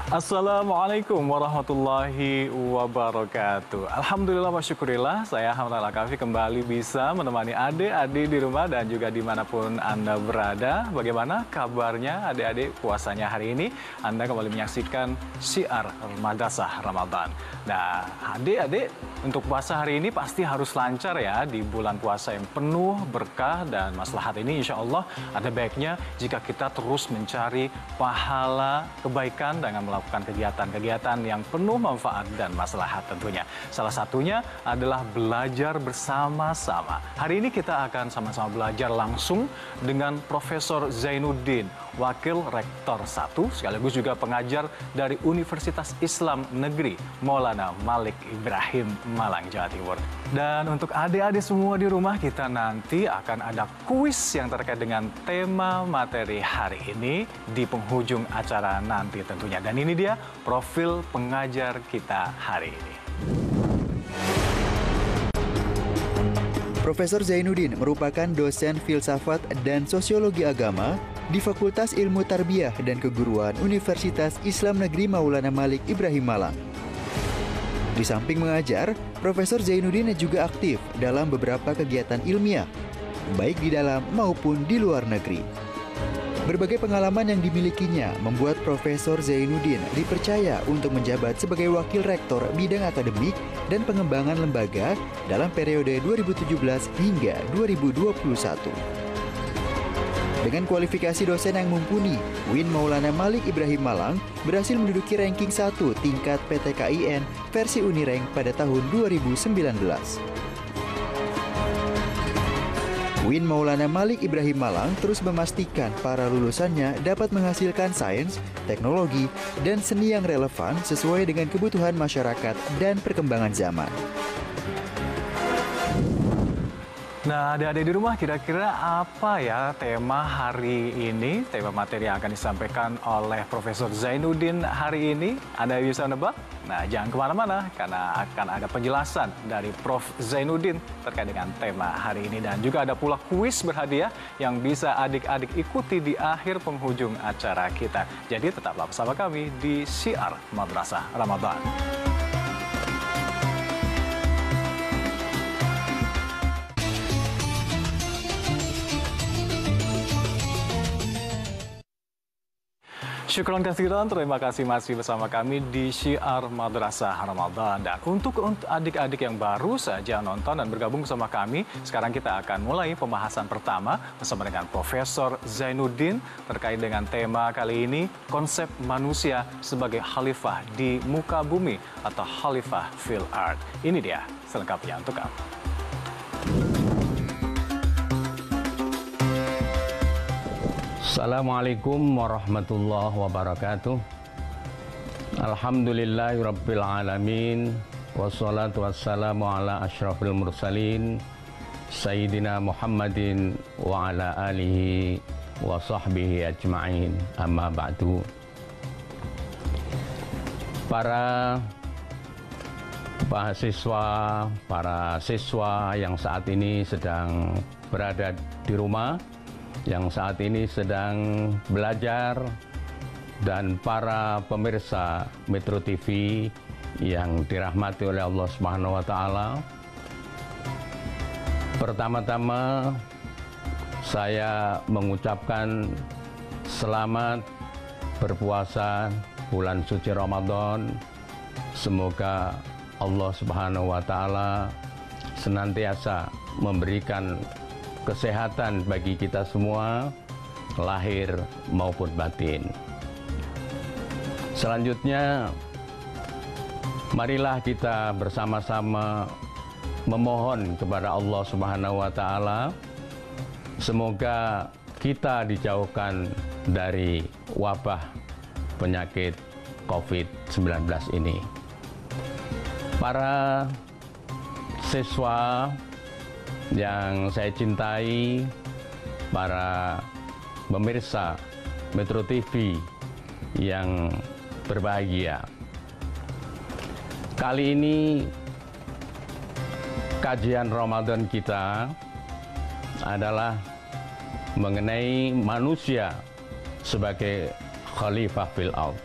Assalamualaikum warahmatullahi wabarakatuh. Alhamdulillah wa syukurillah, saya Hamdan Al-Kafi kembali bisa menemani adik-adik di rumah dan juga dimanapun Anda berada. Bagaimana kabarnya adik-adik puasanya hari ini? Anda kembali menyaksikan Syiar Madrasah Ramadan. Nah, adik-adik untuk puasa hari ini pasti harus lancar ya di bulan puasa yang penuh berkah dan maslahat ini. Insya Allah ada baiknya jika kita terus mencari pahala kebaikan dengan melakukan kegiatan-kegiatan yang penuh manfaat dan maslahat tentunya. Salah satunya adalah belajar bersama-sama. Hari ini kita akan sama-sama belajar langsung dengan Profesor Zainuddin, Wakil Rektor 1, sekaligus juga pengajar dari Universitas Islam Negeri Maulana Malik Ibrahim Malang, Jawa Timur. Dan untuk adik-adik semua di rumah, kita nanti akan ada kuis yang terkait dengan tema materi hari ini di penghujung acara nanti tentunya. Dan ini dia profil pengajar kita hari ini. Profesor Zainuddin merupakan dosen filsafat dan sosiologi agama di Fakultas Ilmu Tarbiyah dan Keguruan Universitas Islam Negeri Maulana Malik Ibrahim Malang. Di samping mengajar, Profesor Zainuddin juga aktif dalam beberapa kegiatan ilmiah, baik di dalam maupun di luar negeri. Berbagai pengalaman yang dimilikinya membuat Profesor Zainuddin dipercaya untuk menjabat sebagai Wakil Rektor Bidang Akademik dan Pengembangan Lembaga dalam periode 2017 hingga 2021. Dengan kualifikasi dosen yang mumpuni, UIN Maulana Malik Ibrahim Malang berhasil menduduki ranking 1 tingkat PTKIN versi Unirank pada tahun 2019. UIN Maulana Malik Ibrahim Malang terus memastikan para lulusannya dapat menghasilkan sains, teknologi, dan seni yang relevan sesuai dengan kebutuhan masyarakat dan perkembangan zaman. Nah, adik-adik di rumah, kira-kira apa ya tema hari ini, tema materi yang akan disampaikan oleh Profesor Zainuddin hari ini? Anda bisa nebak? Nah, jangan kemana-mana, karena akan ada penjelasan dari Prof. Zainuddin terkait dengan tema hari ini. Dan juga ada pula kuis berhadiah yang bisa adik-adik ikuti di akhir penghujung acara kita. Jadi tetaplah bersama kami di Syiar Madrasah Ramadan. Syukron kasiran, terima kasih masih bersama kami di Syiar Madrasah Ramadan. Dan untuk adik-adik yang baru saja nonton dan bergabung bersama kami, sekarang kita akan mulai pembahasan pertama bersama dengan Profesor Zainuddin terkait dengan tema kali ini, konsep manusia sebagai khalifah di muka bumi atau khalifah fil ard. Ini dia selengkapnya untuk kamu. Assalamualaikum warahmatullahi wabarakatuh. Alhamdulillahirabbil alamin wassalatu wassalamu ala asyrafil mursalin sayyidina Muhammadin wa ala alihi wa sahbihi ajma'in, amma ba'du. Para mahasiswa, para siswa yang saat ini sedang berada di rumah, yang saat ini sedang belajar, dan para pemirsa Metro TV yang dirahmati oleh Allah Subhanahu wa Ta'ala. Pertama-tama saya mengucapkan selamat berpuasa bulan suci Ramadan. Semoga Allah Subhanahu wa Ta'ala senantiasa memberikan kesehatan bagi kita semua, lahir maupun batin. Selanjutnya, marilah kita bersama-sama memohon kepada Allah Subhanahu wa Ta'ala, semoga kita dijauhkan dari wabah penyakit COVID-19 ini. Para siswa yang saya cintai, para pemirsa Metro TV yang berbahagia. Kali ini kajian Ramadan kita adalah mengenai manusia sebagai khalifah fil ard.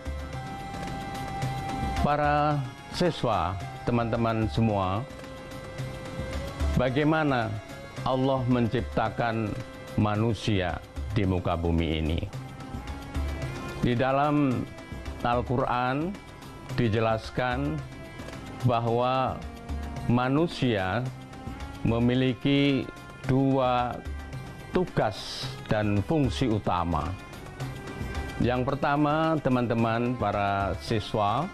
Para siswa, teman-teman semua, bagaimana Allah menciptakan manusia di muka bumi ini? Di dalam Al-Quran dijelaskan bahwa manusia memiliki dua tugas dan fungsi utama. Yang pertama, teman-teman para siswa,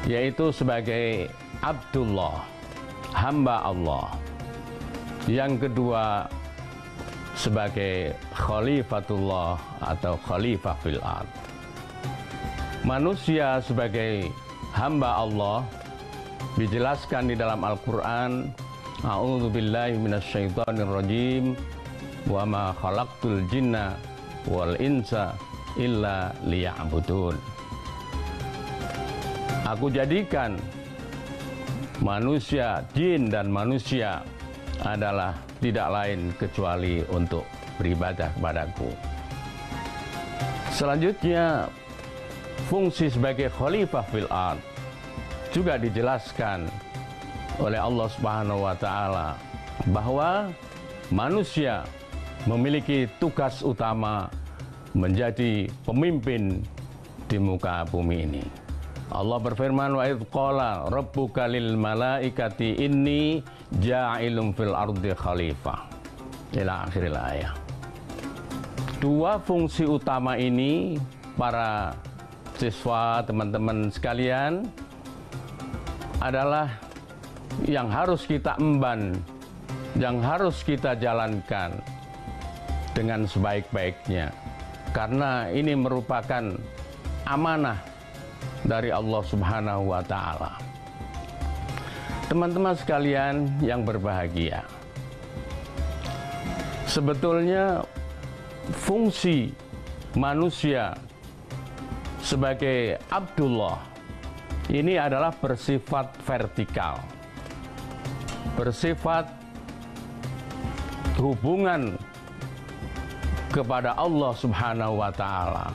yaitu sebagai Abdullah, hamba Allah. Yang kedua, sebagai Khalifatullah atau Khalifah fil ard. Manusia sebagai hamba Allah dijelaskan di dalam Al-Quran, A'udzu billahi minasyaitonir rajim, wa ma khalaqtul jinna wal insa illa liya'budun. Aku jadikan manusia, jin dan manusia adalah tidak lain kecuali untuk beribadah kepadaku. Selanjutnya, fungsi sebagai khalifah fil ard juga dijelaskan oleh Allah Subhanahu wa taala bahwa manusia memiliki tugas utama menjadi pemimpin di muka bumi ini. Allah berfirman, wa idz qala rabbuka lil malaikati inni ja'ilun fil ardi khalifah, ila akhiril ayat. Dua fungsi utama ini, para siswa, teman-teman sekalian, adalah yang harus kita emban, yang harus kita jalankan dengan sebaik-baiknya, karena ini merupakan amanah dari Allah Subhanahu wa taala. Teman-teman sekalian yang berbahagia, sebetulnya fungsi manusia sebagai Abdullah ini adalah bersifat vertikal, bersifat hubungan kepada Allah Subhanahu wa taala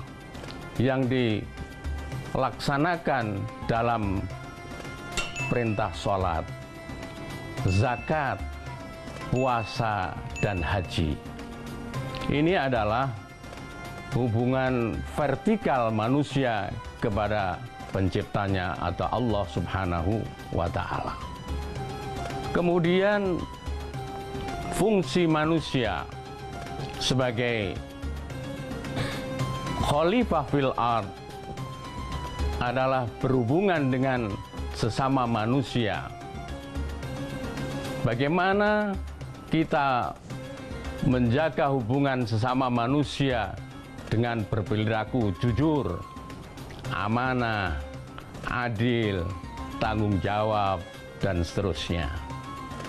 yang dilaksanakan dalam perintah sholat, zakat, puasa, dan haji. Ini adalah hubungan vertikal manusia kepada penciptanya atau Allah Subhanahu wa taala. Kemudian fungsi manusia sebagai khalifah fil ard adalah berhubungan dengan sesama manusia. Bagaimana kita menjaga hubungan sesama manusia dengan berperilaku jujur, amanah, adil, tanggung jawab, dan seterusnya.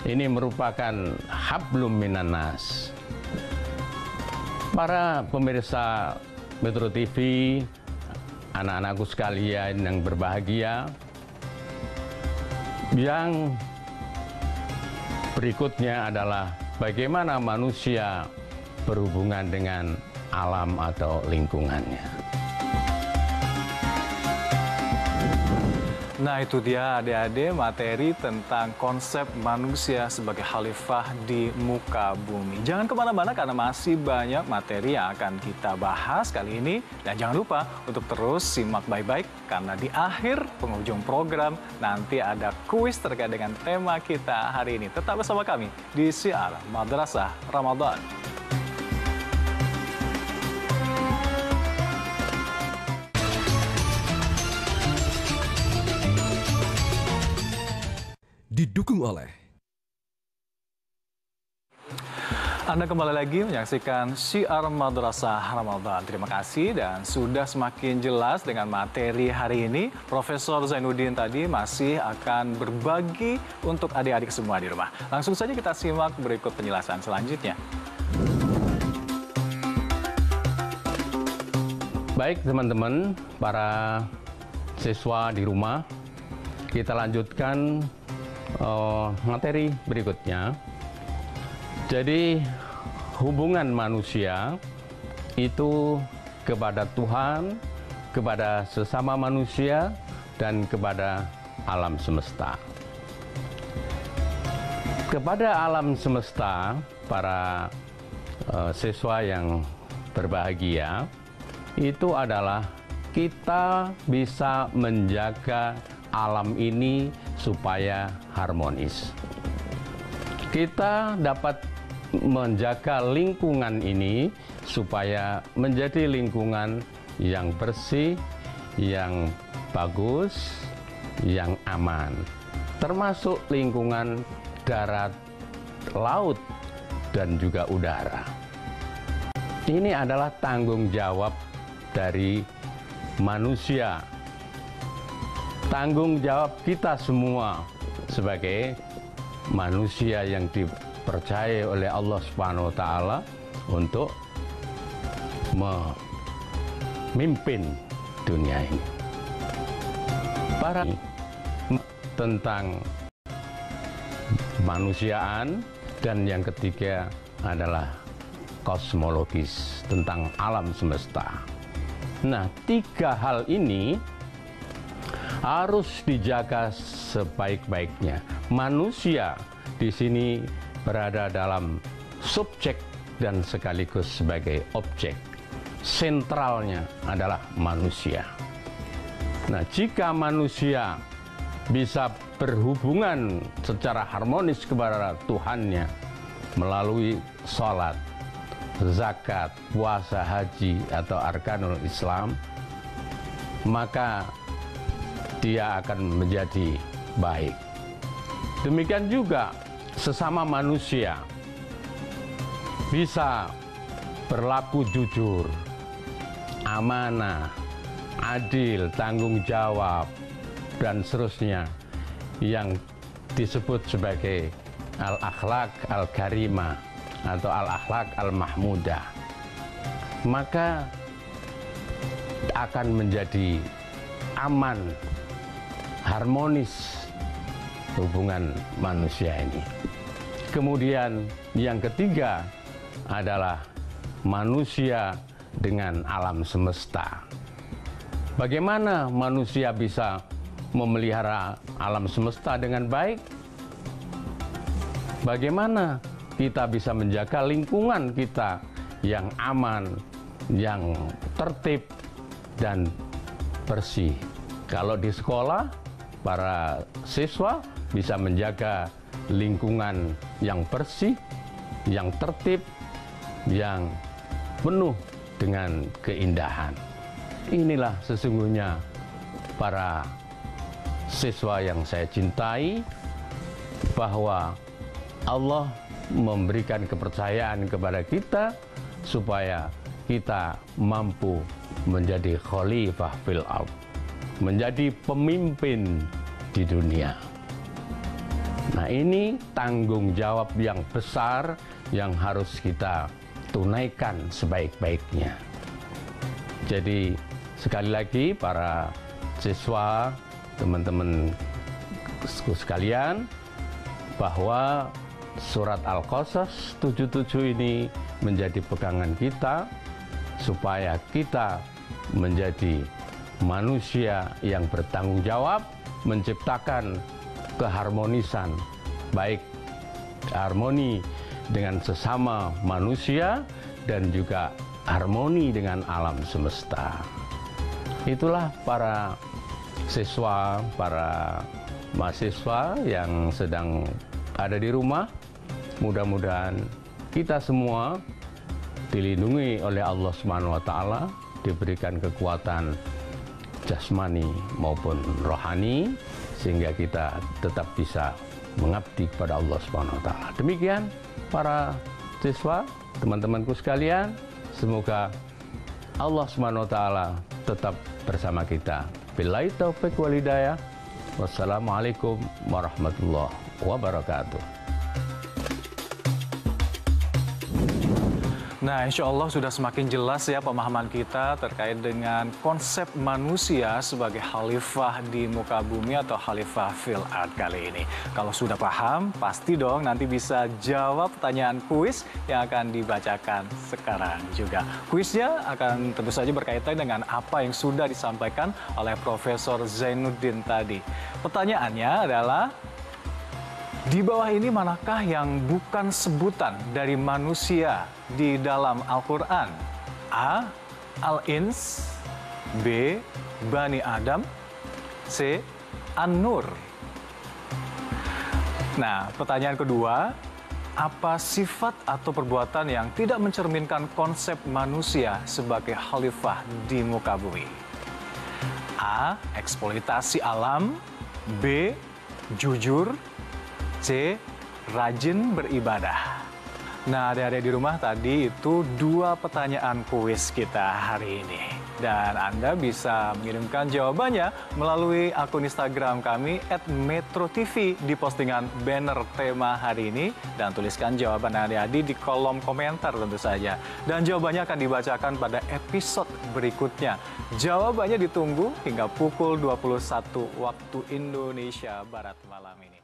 Ini merupakan hablum minan nas. Para pemirsa Metro TV, anak-anakku sekalian yang berbahagia, yang berikutnya adalah bagaimana manusia berhubungan dengan alam atau lingkungannya. Nah, itu dia adik-adik materi tentang konsep manusia sebagai khalifah di muka bumi. Jangan kemana-mana karena masih banyak materi yang akan kita bahas kali ini. Dan jangan lupa untuk terus simak baik-baik karena di akhir penghujung program nanti ada kuis terkait dengan tema kita hari ini. Tetap bersama kami di Syiar Madrasah Ramadan. Didukung oleh Anda kembali lagi menyaksikan Syiar Madrasah Ramadan. Terima kasih dan sudah semakin jelas dengan materi hari ini. Profesor Zainuddin tadi masih akan berbagi untuk adik-adik semua di rumah. Langsung saja kita simak berikut penjelasan selanjutnya. Baik teman-teman, para siswa di rumah, kita lanjutkan materi berikutnya. Jadi hubungan manusia itu kepada Tuhan, kepada sesama manusia, dan kepada alam semesta. Kepada alam semesta, para siswa yang berbahagia, itu adalah kita bisa menjaga alam ini supaya harmonis. Kita dapat menjaga lingkungan ini supaya menjadi lingkungan yang bersih, yang bagus, yang aman, termasuk lingkungan darat, laut, dan juga udara. Ini adalah tanggung jawab dari manusia, tanggung jawab kita semua sebagai manusia yang dipercaya oleh Allah Subhanahu wa Ta'ala untuk memimpin dunia ini. Tentang manusiaan, dan yang ketiga adalah kosmologis, tentang alam semesta. Nah, tiga hal ini harus dijaga sebaik-baiknya. Manusia di sini berada dalam subjek dan sekaligus sebagai objek. Sentralnya adalah manusia. Nah, jika manusia bisa berhubungan secara harmonis kepada Tuhannya melalui sholat, zakat, puasa, haji, atau arkanul Islam, maka dia akan menjadi baik. Demikian juga sesama manusia bisa berlaku jujur, amanah, adil, tanggung jawab, dan seterusnya yang disebut sebagai al-akhlak al-karimah atau al-akhlak al-mahmudah, maka akan menjadi aman, harmonis hubungan manusia ini. Kemudian yang ketiga adalah manusia dengan alam semesta. Bagaimana manusia bisa memelihara alam semesta dengan baik? Bagaimana kita bisa menjaga lingkungan kita yang aman, yang tertib, dan bersih? Kalau di sekolah, para siswa bisa menjaga lingkungan yang bersih, yang tertib, yang penuh dengan keindahan. Inilah sesungguhnya para siswa yang saya cintai, bahwa Allah memberikan kepercayaan kepada kita supaya kita mampu menjadi khalifah fil ardh, menjadi pemimpin di dunia. Nah, ini tanggung jawab yang besar yang harus kita tunaikan sebaik-baiknya. Jadi sekali lagi para siswa, teman-teman sekalian, bahwa surat Al-Qasas 77 ini menjadi pegangan kita supaya kita menjadi manusia yang bertanggung jawab menciptakan keharmonisan, baik harmoni dengan sesama manusia dan juga harmoni dengan alam semesta. Itulah para siswa, para mahasiswa yang sedang ada di rumah. Mudah-mudahan kita semua dilindungi oleh Allah Subhanahu wa Ta'ala, diberikan kekuatan jasmani maupun rohani, sehingga kita tetap bisa mengabdi kepada Allah Subhanahu wa Ta'ala. Demikian para siswa, teman-temanku sekalian, semoga Allah Subhanahu wa Ta'ala tetap bersama kita. Billahi taufiq wal hidayah. Wassalamualaikum warahmatullahi wabarakatuh. Nah, insya Allah sudah semakin jelas ya pemahaman kita terkait dengan konsep manusia sebagai khalifah di muka bumi atau khalifah fil ard kali ini. Kalau sudah paham, pasti dong nanti bisa jawab pertanyaan kuis yang akan dibacakan sekarang juga. Kuisnya akan tentu saja berkaitan dengan apa yang sudah disampaikan oleh Profesor Zainuddin tadi. Pertanyaannya adalah, di bawah ini manakah yang bukan sebutan dari manusia di dalam Al-Quran? A. Al-Ins, B. Bani Adam, C. An-Nur. Nah, pertanyaan kedua, apa sifat atau perbuatan yang tidak mencerminkan konsep manusia sebagai khalifah di muka bumi? A. Eksploitasi alam, B. Jujur, C. Rajin beribadah. Nah, adik-adik di rumah, tadi itu 2 pertanyaan kuis kita hari ini. Dan Anda bisa mengirimkan jawabannya melalui akun Instagram kami @metrotv di postingan banner tema hari ini. Dan tuliskan jawaban adik-adik di kolom komentar tentu saja. Dan jawabannya akan dibacakan pada episode berikutnya. Jawabannya ditunggu hingga pukul 21 waktu Indonesia Barat malam ini.